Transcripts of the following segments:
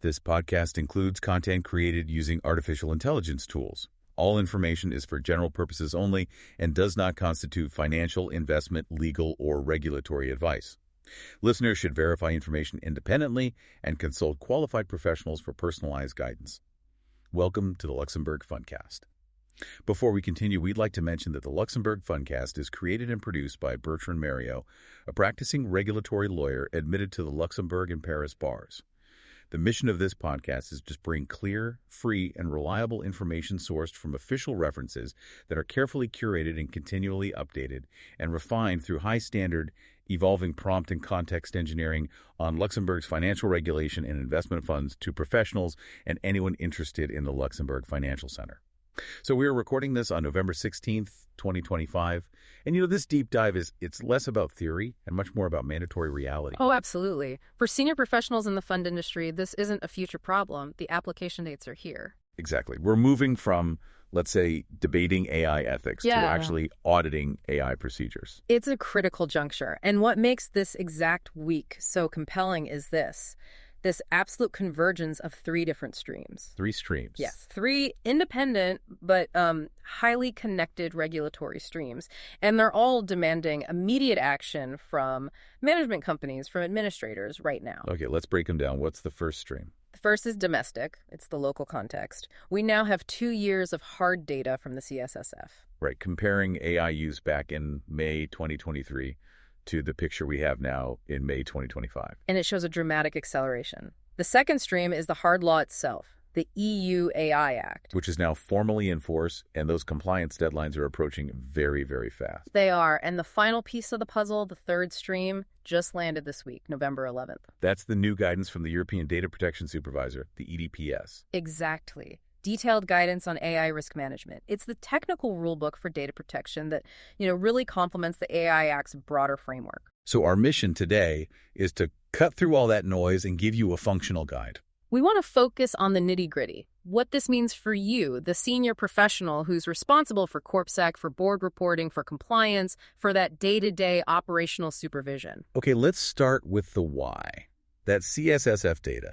This podcast includes content created using artificial intelligence tools. All information is for general purposes only and does not constitute financial, investment, legal, or regulatory advice. Listeners should verify information independently and consult qualified professionals for personalized guidance. Welcome to the Luxembourg Fundcast. Before we continue, we'd like to mention that the Luxembourg Fundcast is created and produced by Bertrand Mario, a practicing regulatory lawyer admitted to the Luxembourg and Paris bars. The mission of this podcast is to bring clear, free, and reliable information sourced from official references that are carefully curated and continually updated and refined through high-standard, evolving prompt and context engineering on Luxembourg's financial regulation and investment funds to professionals and anyone interested in the Luxembourg Financial Center. So we are recording this on November 16th, 2025. And this deep dive it's less about theory and much more about mandatory reality. Oh, absolutely. For senior professionals in the fund industry, this isn't a future problem. The application dates are here. Exactly. We're moving from, let's say, debating AI ethics to actually auditing AI procedures. It's a critical juncture. And what makes this exact week so compelling is this absolute convergence of three different streams. Three streams. Yes, three independent but highly connected regulatory streams. And they're all demanding immediate action from management companies, from administrators right now. Okay, let's break them down. What's the first stream? The first is domestic. It's the local context. We now have 2 years of hard data from the CSSF. Right, comparing AI use back in May 2023 to the picture we have now in May 2025. And it shows a dramatic acceleration. The second stream is the hard law itself, the EU AI Act. Which is now formally in force, and those compliance deadlines are approaching very, very fast. They are. And the final piece of the puzzle, the third stream, just landed this week, November 11th. That's the new guidance from the European Data Protection Supervisor, the EDPS. Exactly. Detailed guidance on AI risk management. It's the technical rulebook for data protection that, really complements the AI Act's broader framework. So our mission today is to cut through all that noise and give you a functional guide. We want to focus on the nitty-gritty, what this means for you, the senior professional who's responsible for CorpSec, for board reporting, for compliance, for that day-to-day operational supervision. Okay, let's start with the why. That CSSF data.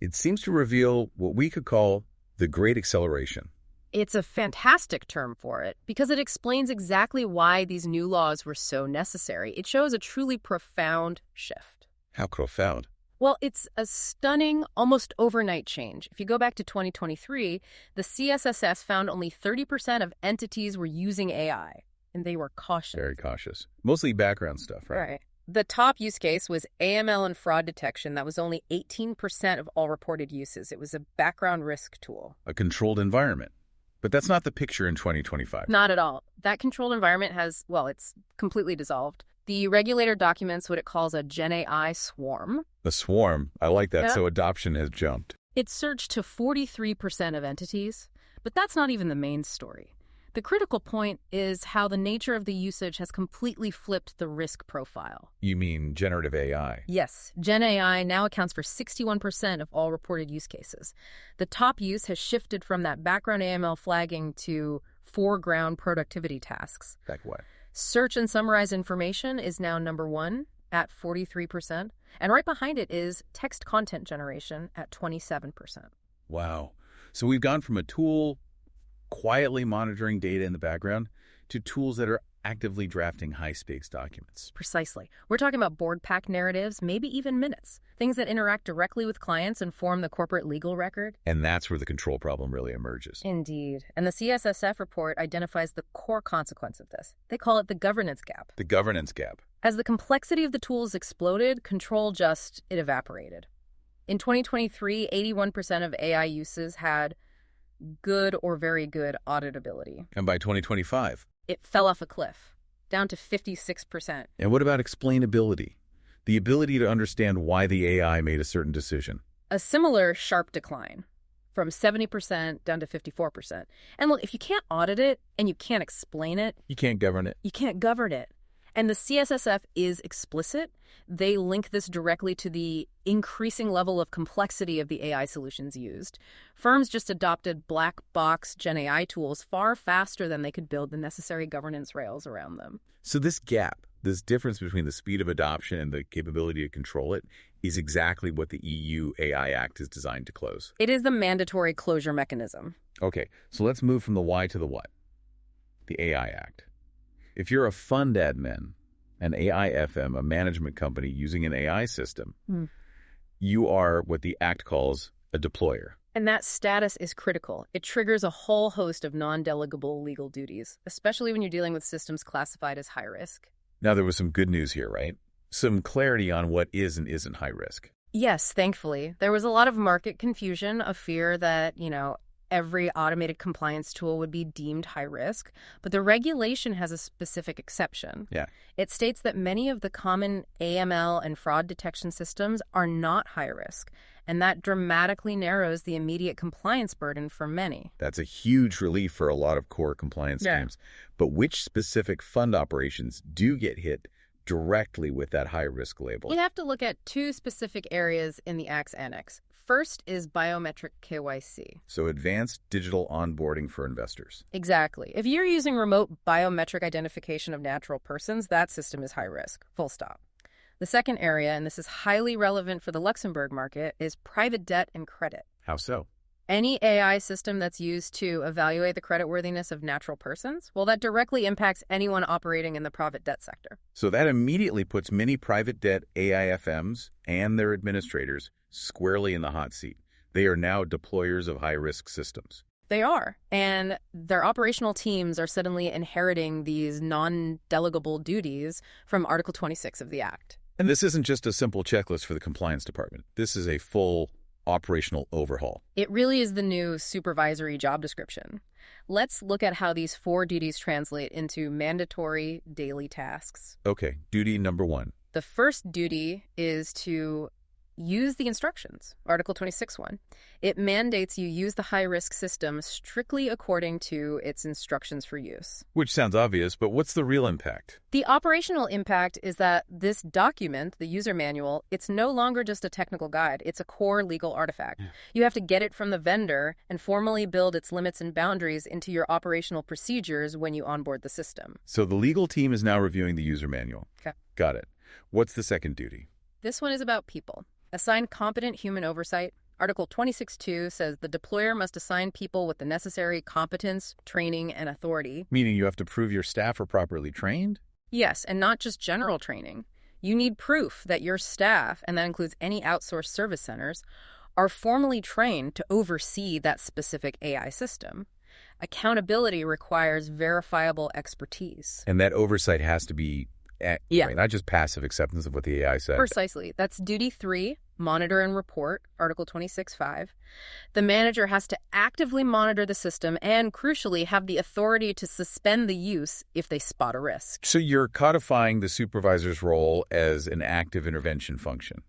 It seems to reveal what we could call the Great Acceleration. It's a fantastic term for it because it explains exactly why these new laws were so necessary. It shows a truly profound shift. How profound? Well, it's a stunning, almost overnight change. If you go back to 2023, the CSSF found only 30% of entities were using AI, and they were cautious. Very cautious. Mostly background stuff, right? Right. The top use case was AML and fraud detection. That was only 18% of all reported uses. It was a background risk tool. A controlled environment. But that's not the picture in 2025. Not at all. That controlled environment it's completely dissolved. The regulator documents what it calls a Gen AI swarm. A swarm? I like that. Yeah. So adoption has jumped. It surged to 43% of entities. But that's not even the main story. The critical point is how the nature of the usage has completely flipped the risk profile. You mean generative AI? Yes. Gen AI now accounts for 61% of all reported use cases. The top use has shifted from that background AML flagging to foreground productivity tasks. Like what? Search and summarize information is now number one at 43%. And right behind it is text content generation at 27%. Wow. So we've gone from a tool quietly monitoring data in the background to tools that are actively drafting high-stakes documents. Precisely. We're talking about board pack narratives, maybe even minutes, things that interact directly with clients and form the corporate legal record. And that's where the control problem really emerges. Indeed. And the CSSF report identifies the core consequence of this. They call it the governance gap. The governance gap. As the complexity of the tools exploded, control it evaporated. In 2023, 81% of AI uses had good or very good auditability. And by 2025? It fell off a cliff, down to 56%. And what about explainability? The ability to understand why the AI made a certain decision? A similar sharp decline, from 70% down to 54%. And look, if you can't audit it and you can't explain it... You can't govern it. You can't govern it. And the CSSF is explicit. They link this directly to the increasing level of complexity of the AI solutions used. Firms just adopted black box Gen AI tools far faster than they could build the necessary governance rails around them. So this gap, This difference between the speed of adoption and the capability to control it is exactly what the EU AI Act is designed to close. It is the mandatory closure mechanism. Okay, so let's move from the why to the what. The AI Act. If you're a fund admin, an AIFM, a management company using an AI system, you are what the Act calls a deployer. And that status is critical. It triggers a whole host of non-delegable legal duties, especially when you're dealing with systems classified as high risk. Now, there was some good news here, right? Some clarity on what is and isn't high risk. Yes, thankfully. There was a lot of market confusion, a fear that, every automated compliance tool would be deemed high risk, but the regulation has a specific exception. Yeah. It states that many of the common AML and fraud detection systems are not high risk, and that dramatically narrows the immediate compliance burden for many. That's a huge relief for a lot of core compliance teams. But which specific fund operations do get hit directly with that high-risk label? We have to look at two specific areas in the Act's annex. First is biometric KYC. So advanced digital onboarding for investors. Exactly. If you're using remote biometric identification of natural persons, that system is high risk, full stop. The second area, and this is highly relevant for the Luxembourg market, is private debt and credit. How so? Any AI system that's used to evaluate the creditworthiness of natural persons, well, that directly impacts anyone operating in the private debt sector. So that immediately puts many private debt AIFMs and their administrators squarely in the hot seat. They are now deployers of high-risk systems. They are, and their operational teams are suddenly inheriting these non-delegable duties from Article 26 of the Act. And this isn't just a simple checklist for the compliance department. This is a full operational overhaul. It really is the new supervisory job description. Let's look at how these 4 duties translate into mandatory daily tasks. Okay, duty number 1. The first duty is to use the instructions, Article 26.1. It mandates you use the high-risk system strictly according to its instructions for use. Which sounds obvious, but what's the real impact? The operational impact is that this document, the user manual, it's no longer just a technical guide. It's a core legal artifact. You have to get it from the vendor and formally build its limits and boundaries into your operational procedures when you onboard the system. So the legal team is now reviewing the user manual. Okay. Got it. What's the second duty? This one is about people. Assign competent human oversight. Article 26.2 says the deployer must assign people with the necessary competence, training, and authority. Meaning you have to prove your staff are properly trained? Yes, and not just general training. You need proof that your staff, and that includes any outsourced service centers, are formally trained to oversee that specific AI system. Accountability requires verifiable expertise. And that oversight has to be right, not just passive acceptance of what the AI said. Precisely. That's duty 3, monitor and report, Article 26.5. The manager has to actively monitor the system and, crucially, have the authority to suspend the use if they spot a risk. So you're codifying the supervisor's role as an active intervention function,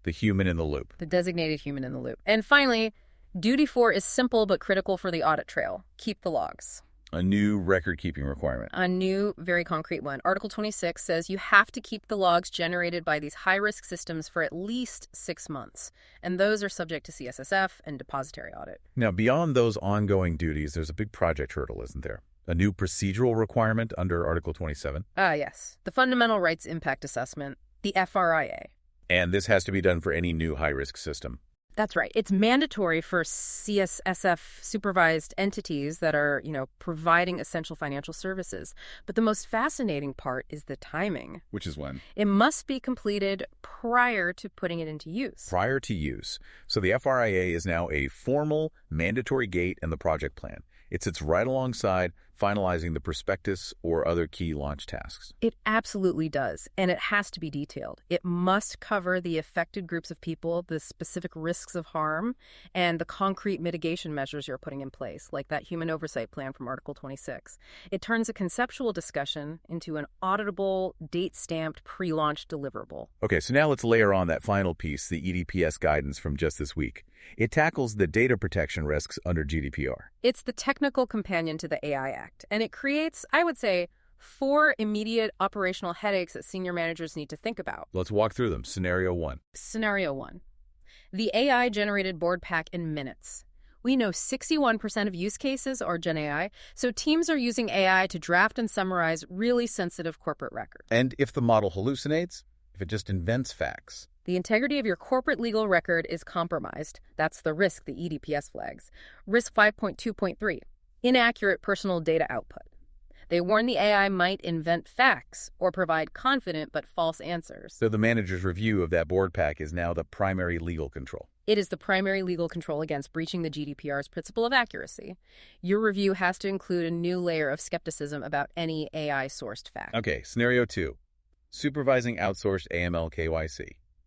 the human in the loop. The designated human in the loop. And finally, duty 4 is simple but critical for the audit trail. Keep the logs. A new record-keeping requirement. A new, very concrete one. Article 26 says you have to keep the logs generated by these high-risk systems for at least 6 months, and those are subject to CSSF and depository audit. Now, beyond those ongoing duties, there's a big project hurdle, isn't there? A new procedural requirement under Article 27? Yes. The Fundamental Rights Impact Assessment, the FRIA. And this has to be done for any new high-risk system. That's right. It's mandatory for CSSF supervised entities that are, providing essential financial services. But the most fascinating part is the timing. Which is when? It must be completed prior to putting it into use. Prior to use. So the FRIA is now a formal mandatory gate in the project plan. It sits right alongside finalizing the prospectus or other key launch tasks. It absolutely does, and it has to be detailed. It must cover the affected groups of people, the specific risks of harm, and the concrete mitigation measures you're putting in place, like that human oversight plan from Article 26. It turns a conceptual discussion into an auditable, date-stamped, pre-launch deliverable. Okay, so now let's layer on that final piece, the EDPS guidance from just this week. It tackles the data protection risks under GDPR. It's the technical companion to the AI Act, and it creates, I would say, 4 immediate operational headaches that senior managers need to think about. Let's walk through them. Scenario 1. Scenario 1. The AI generated board pack in minutes. We know 61% of use cases are Gen AI, so teams are using AI to draft and summarize really sensitive corporate records. And if the model hallucinates, if it just invents facts, the integrity of your corporate legal record is compromised. That's the risk the EDPS flags. Risk 5.2.3, inaccurate personal data output. They warn the AI might invent facts or provide confident but false answers. So the manager's review of that board pack is now the primary legal control. It is the primary legal control against breaching the GDPR's principle of accuracy. Your review has to include a new layer of skepticism about any AI-sourced fact. Okay, scenario 2. Supervising outsourced AML KYC.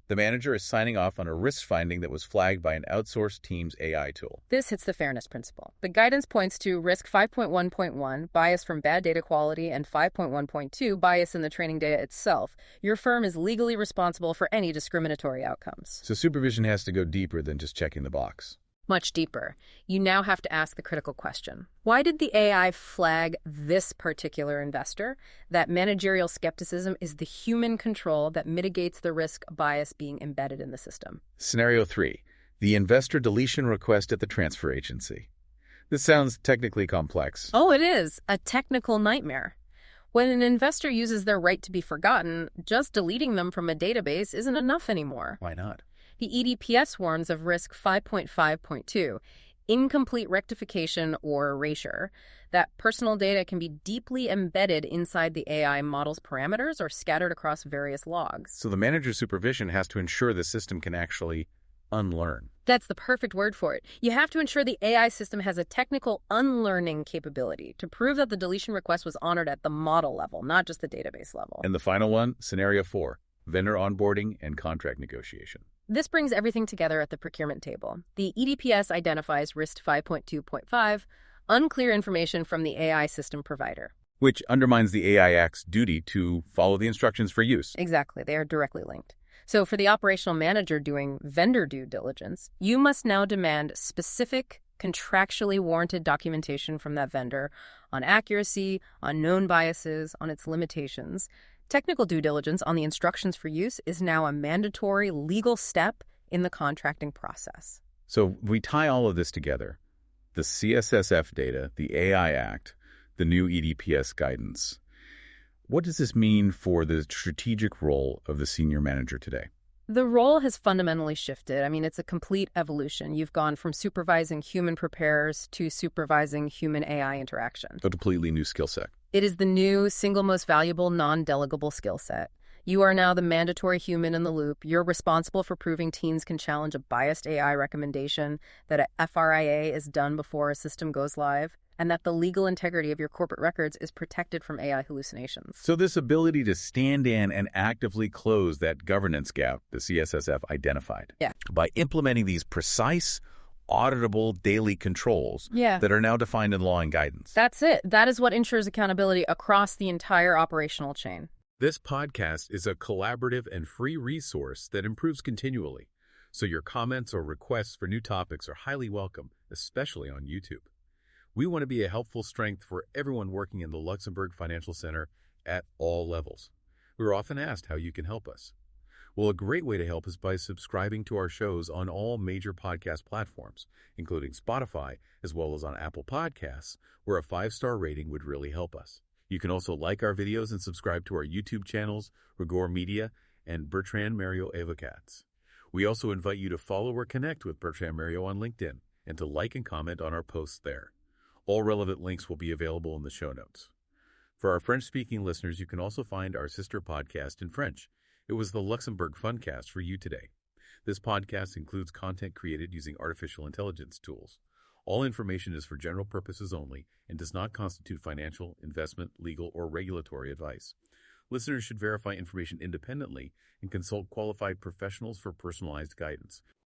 The manager is signing off on a risk finding that was flagged by an outsourced team's AI tool. This hits the fairness principle. The guidance points to risk 5.1.1, bias from bad data quality, and 5.1.2, bias in the training data itself. Your firm is legally responsible for any discriminatory outcomes. So supervision has to go deeper than just checking the box. Much deeper. You now have to ask the critical question. Why did the AI flag this particular investor? That managerial skepticism is the human control that mitigates the risk of bias being embedded in the system. Scenario 3. The investor deletion request at the transfer agency. This sounds technically complex. Oh, it is. A technical nightmare. When an investor uses their right to be forgotten, just deleting them from a database isn't enough anymore. Why not? The EDPS warns of risk 5.5.2, incomplete rectification or erasure, that personal data can be deeply embedded inside the AI model's parameters or scattered across various logs. So the manager's supervision has to ensure the system can actually unlearn. That's the perfect word for it. You have to ensure the AI system has a technical unlearning capability to prove that the deletion request was honored at the model level, not just the database level. And the final one, scenario 4, vendor onboarding and contract negotiation. This brings everything together at the procurement table. The EDPS identifies risk 5.2.5, unclear information from the AI system provider. Which undermines the AI Act's duty to follow the instructions for use. Exactly, they are directly linked. So for the operational manager doing vendor due diligence, you must now demand specific, contractually warranted documentation from that vendor on accuracy, on known biases, on its limitations. Technical due diligence on the instructions for use is now a mandatory legal step in the contracting process. So we tie all of this together. The CSSF data, the AI Act, the new EDPS guidance. What does this mean for the strategic role of the senior manager today? The role has fundamentally shifted. I mean, it's a complete evolution. You've gone from supervising human preparers to supervising human AI interaction. A completely new skill set. It is the new, single most valuable, non-delegable skill set. You are now the mandatory human in the loop. You're responsible for proving teams can challenge a biased AI recommendation, that a FRIA is done before a system goes live, and that the legal integrity of your corporate records is protected from AI hallucinations. So this ability to stand in and actively close that governance gap the CSSF identified. Yeah. By implementing these precise, auditable daily controls that are now defined in law and guidance. That's it. That is what ensures accountability across the entire operational chain. This podcast is a collaborative and free resource that improves continually, so your comments or requests for new topics are highly welcome, especially on YouTube. We want to be a helpful strength for everyone working in the Luxembourg Financial Center at all levels. We're often asked how you can help us. Well, a great way to help is by subscribing to our shows on all major podcast platforms, including Spotify, as well as on Apple Podcasts, where a 5-star rating would really help us. You can also like our videos and subscribe to our YouTube channels, Rigor Media and Bertrand Mario Avocats. We also invite you to follow or connect with Bertrand Mario on LinkedIn and to like and comment on our posts there. All relevant links will be available in the show notes. For our French-speaking listeners, you can also find our sister podcast in French. It was the Luxembourg Fundcast for you today. This podcast includes content created using artificial intelligence tools. All information is for general purposes only and does not constitute financial, investment, legal, or regulatory advice. Listeners should verify information independently and consult qualified professionals for personalized guidance.